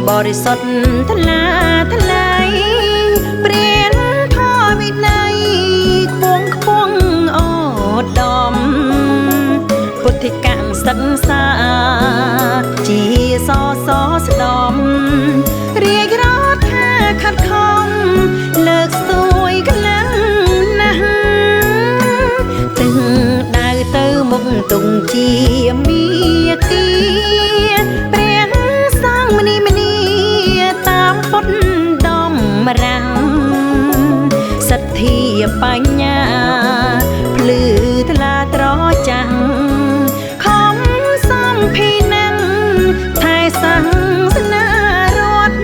បរិសុទ្ធថ្លាថ្លៃព្រានធម៌វិន័យខ្ពង់អូដំពុទ្ធិកសិក្សាជាសស្ដំរាយរដ្ឋថាខិតខំលើកស្ទួយខ្លាំងណាស់ទឹងដៅទៅមុខទុងជាមីគាព្រះសង្ឃមនីតាមពុទ្ធដំរាំងសទ្ធាបញ្ញាភ្លឺថ្លាត្រចាំងខំសំភីណាំងថែសាសនារដ្ឋ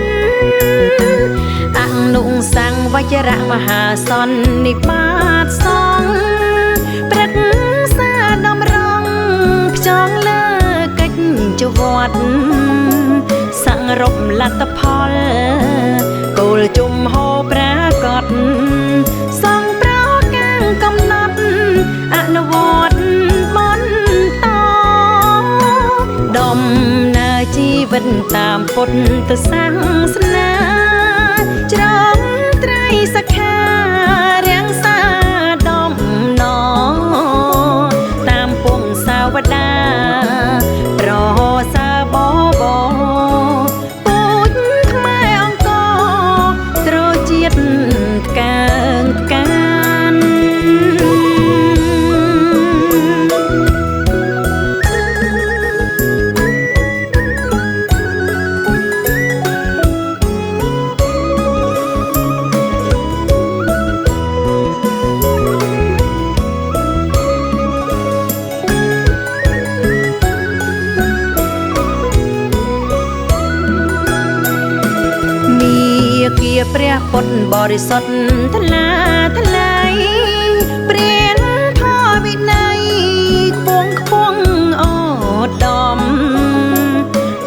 អនុសង្ឃវជ្រមហាសន្និបាតសង្ឃប្រឹក្សាដំរងផ្ចង់លើកិច្ចវត្តសង្រុបលទ្ធផលគោលជុំហោប្រាកដសង្ប្រកាំងកំណត់អនុវត្តបន្តដំណើរជីវិតតាមពុទ្ធសាសនាច្រងត្រៃសិក្ខារាំងសាដំណតាមពងសាវតាប្រសាបបពូជខ្មែរអង្គត្រជាតិកានកានគាព្រះពុទ្ធបរិសុទ្ធថ្លាថ្លៃព្រានធម៌វិន័យខ្ពង់អូដំ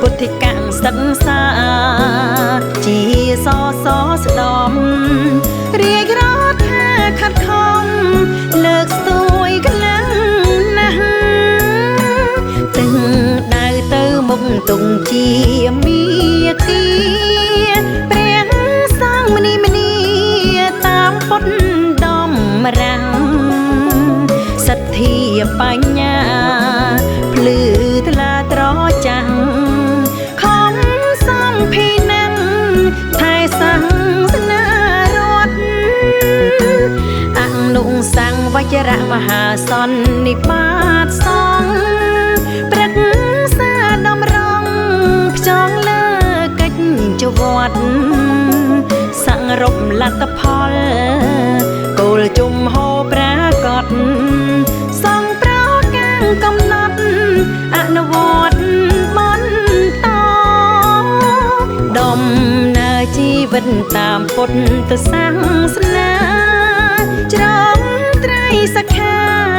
ពុទ្ធិកសិក្សាជាសស្ដំរាយរដ្ឋថាខិតខំលើកស្ទួយខ្លាំងណាស់ទឹងដៅទៅមុខទុងជាមីគាព្រះសង្ឃមនីតាមពុទ្ធដំរាំងសទ្ធាបញ្ញាភ្លឺថ្លាត្រចាំងខំសំភីណាំងថែសាសនារដ្ឋអនុសង្ឃវជ្រមហាសន្និបាតសង្ឃប្រឹក្សាដំរងផ្ចង់លើកិច្ចវត្តសង្រុបលទ្ធផលគោលជុំហោប្រាកដសង្ប្រកាំងកំណត់អនុវត្តបន្តដំណើរជីវិតតាមពុទ្ធសាសនាច្រងត្រៃសិក្ខា